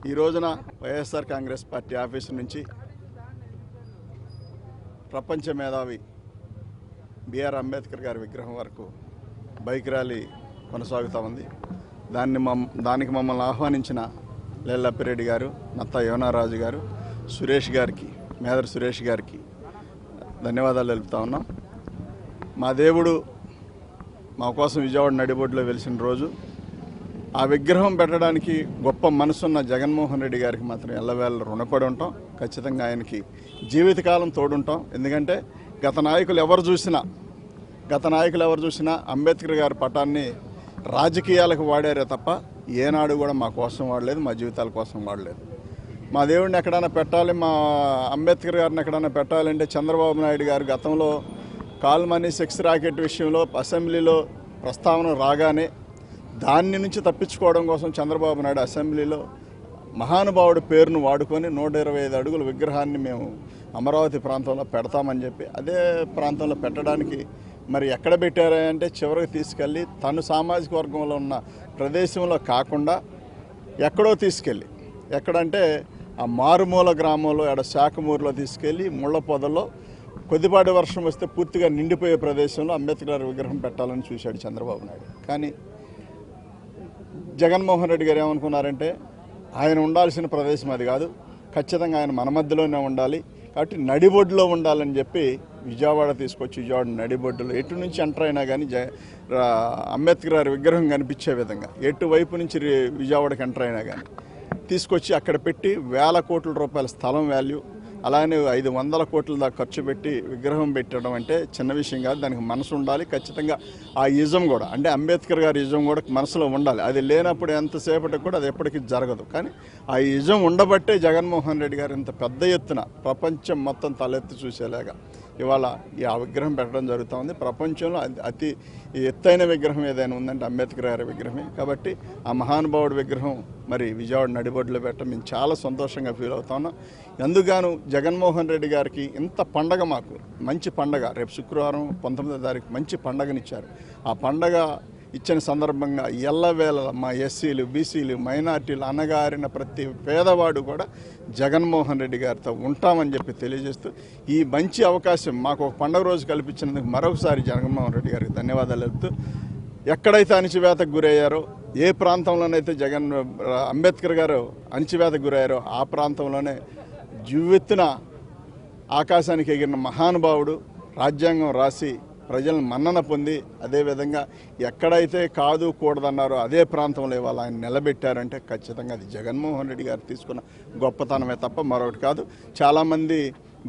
ఈ రోజున YSR Congress party office నుంచి ప్రపంచ మేధావి బిఆర్ అంబేద్కర్ గారి విగ్రహం వరకు బైక్ ర్యాలీ కొనసాగుతూ ఉంది. దానికి మమ్మల్ని ఆహ్వానించిన లేల్లప్పిరెడ్డి గారు, నత్తా యోనారాజు గారు, సురేష్ గారికి, మేదర్ సురేష్ గారికి ధన్యవాదాలు తెలుపుతా ఉన్నాం. మా దేవుడు మా కోసం విజయవాడ నడిబొడ్డులో వెలిసిన రోజు ఆ విగ్రహం పెట్టడానికి గొప్ప మనసున్న జగన్మోహన్ రెడ్డి గారికి మాత్రం ఎల్లవేళ రుణపడి ఉంటాం. ఖచ్చితంగా ఆయనకి జీవితకాలం తోడుంటాం. ఎందుకంటే గత నాయకులు ఎవరు చూసినా అంబేద్కర్ గారి పటాన్ని రాజకీయాలకు వాడారే తప్ప ఏనాడు కూడా మా కోసం వాడలేదు, మా జీవితాల కోసం వాడలేదు. మా దేవుడిని ఎక్కడైనా పెట్టాలి, మా అంబేద్కర్ గారిని ఎక్కడైనా పెట్టాలంటే చంద్రబాబు నాయుడు గారు గతంలో కాల్మనీ సెక్స్ రాకెట్ విషయంలో అసెంబ్లీలో ప్రస్తావన రాగానే దాని నుంచి తప్పించుకోవడం కోసం చంద్రబాబు నాయుడు అసెంబ్లీలో మహానుభావుడి పేరును వాడుకొని 125 అడుగుల విగ్రహాన్ని మేము అమరావతి ప్రాంతంలో పెడతామని చెప్పి అదే ప్రాంతంలో పెట్టడానికి మరి ఎక్కడ పెట్టారంటే చివరికి తీసుకెళ్ళి తను సామాజిక వర్గంలో ఉన్న ప్రదేశంలో కాకుండా ఎక్కడో తీసుకెళ్ళి, ఎక్కడంటే ఆ మారుమూల గ్రామంలో శాఖమూరులో తీసుకెళ్ళి ముళ్ళ పొదల్లో కొద్దిపాటి వర్షం వస్తే పూర్తిగా నిండిపోయే ప్రదేశంలో అంబేద్కర్ గారి విగ్రహం పెట్టాలని చూశాడు చంద్రబాబు నాయుడు. కానీ జగన్మోహన్ రెడ్డి గారు ఏమనుకున్నారంటే ఆయన ఉండాల్సిన ప్రదేశం అది కాదు, ఖచ్చితంగా ఆయన మన మధ్యలోనే ఉండాలి కాబట్టి నడిబొడ్డులో ఉండాలని చెప్పి విజయవాడ తీసుకొచ్చి విజయవాడ నడిబొడ్డులో ఎటు నుంచి ఎంటర్ అయినా కానీ అంబేద్కర్ గారి విగ్రహం కనిపించే విధంగా ఎటువైపు నుంచి విజయవాడకి ఎంటర్ అయినా కానీ తీసుకొచ్చి అక్కడ పెట్టి వేల కోట్ల రూపాయల స్థలం వాల్యూ, అలానే 500 కోట్ల దాకా ఖర్చు పెట్టి విగ్రహం పెట్టడం అంటే చిన్న విషయం కాదు. దానికి మనసు ఉండాలి. ఖచ్చితంగా ఆ ఇజం కూడా అంటే అంబేద్కర్ గారి ఇజం కూడా మనసులో ఉండాలి. అది లేనప్పుడు ఎంతసేపటికి కూడా అది ఎప్పటికీ జరగదు. కానీ ఆ ఇజం ఉండబట్టే జగన్మోహన్ రెడ్డి గారు ఇంత పెద్ద ఎత్తున ప్రపంచం మొత్తం తలెత్తి చూసేలాగా ఇవాళ ఆ విగ్రహం పెట్టడం జరుగుతూ ఉంది. ప్రపంచంలో అతి ఎత్తైన విగ్రహం ఏదైనా ఉందంటే అంబేద్కర్ గారి విగ్రహమే. కాబట్టి ఆ మహానుభావుడి విగ్రహం మరి విజయవాడ నడిబొడ్డులో పెట్టడం మేము చాలా సంతోషంగా ఫీల్ అవుతా ఉన్నాం. ఎందుకుగాను జగన్మోహన్ రెడ్డి గారికి ఇంత పండగ, మాకు మంచి పండగ, రేపు శుక్రవారం 19వ తారీఖు మంచి పండగనిచ్చారు. ఆ పండగ ఇచ్చిన సందర్భంగా ఎల్లవేళ మా ఎస్సీలు, బీసీలు, మైనార్టీలు, అన్నగారిన ప్రతి పేదవాడు కూడా జగన్మోహన్ రెడ్డి గారితో ఉంటామని చెప్పి తెలియజేస్తూ ఈ మంచి అవకాశం మాకు ఒక పండుగ రోజు కల్పించినందుకు మరొకసారి జగన్మోహన్ రెడ్డి గారికి ధన్యవాదాలు చెప్తూ, ఎక్కడైతే అణచివేతకు గురయ్యారో, ఏ ప్రాంతంలోనైతే అంబేద్కర్ గారు అణచివేతకు గురయ్యారో ఆ ప్రాంతంలోనే జువ్వెత్తున ఆకాశానికి ఎగిరిన మహానుభావుడు, రాజ్యాంగం రాసి ప్రజలను మన్నన పొంది అదేవిధంగా ఎక్కడైతే కాదు కూడదన్నారో అదే ప్రాంతంలో ఇవాళ ఆయన నిలబెట్టారంటే ఖచ్చితంగా అది జగన్మోహన్ రెడ్డి గారు తీసుకున్న గొప్పతనమే తప్ప మరొకటి కాదు. చాలామంది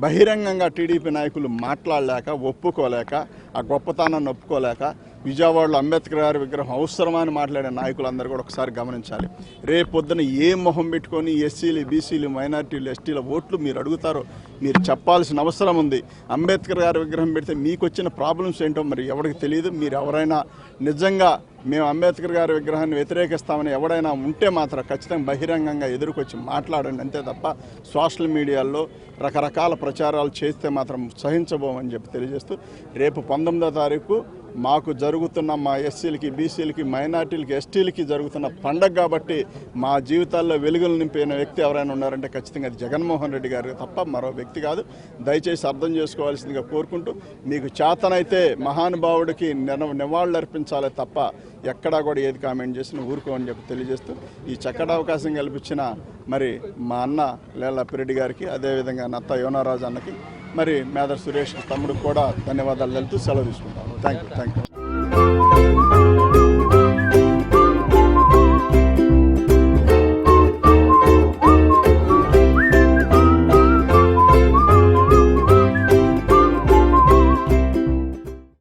బహిరంగంగా టీడీపీ నాయకులు మాట్లాడలేక, ఒప్పుకోలేక, ఆ గొప్పతనాన్ని ఒప్పుకోలేక విజయవాడలో అంబేద్కర్ గారి విగ్రహం అవసరమా అని మాట్లాడే నాయకులందరూ కూడా ఒకసారి గమనించాలి. రేపు పొద్దున ఏ మొహం పెట్టుకొని ఎస్సీలు, బీసీలు, మైనార్టీలు, ఎస్టీల ఓట్లు మీరు అడుగుతారో మీరు చెప్పాల్సిన అవసరం ఉంది. అంబేద్కర్ గారి విగ్రహం పెడితే మీకు వచ్చిన ప్రాబ్లమ్స్ ఏంటో మరి ఎవరికి తెలియదు. మీరు ఎవరైనా నిజంగా మేము అంబేద్కర్ గారి విగ్రహాన్ని వ్యతిరేకిస్తామని ఎవడైనా ఉంటే మాత్రం ఖచ్చితంగా బహిరంగంగా ఎదురుకొచ్చి మాట్లాడండి, అంతే తప్ప సోషల్ మీడియాలో రకరకాల ప్రచారాలు చేస్తే మాత్రం సహించబోమని చెప్పి తెలియజేస్తూ, రేపు 19వ తారీఖు మాకు జరుగుతున్న మా ఎస్సీలకి, బీసీలకి, మైనార్టీలకి, ఎస్టీలకి జరుగుతున్న పండగ కాబట్టి మా జీవితాల్లో వెలుగులు నింపిన వ్యక్తి ఎవరైనా ఉన్నారంటే ఖచ్చితంగా అది జగన్మోహన్ రెడ్డి గారు తప్ప మరో వ్యక్తి కాదు. దయచేసి అర్థం చేసుకోవాల్సిందిగా కోరుకుంటూ, మీకు చేతనైతే మహానుభావుడికి నివాళులు అర్పించాలి తప్ప ఎక్కడా కూడా ఏది కామెంట్ చేసినా ఊరుకోమని చెప్పి తెలియజేస్తూ, ఈ చక్కటి అవకాశం కల్పించిన మరి మా అన్న లేల్లప్పిరెడ్డి గారికి, అదేవిధంగా నత్తా యోనారాజు అన్నకి, మరి మేదర్ సురేష్ తమ్ముడికి కూడా ధన్యవాదాలు తెలుపుతూ సెలవు తీసుకుంటాను. Thank you.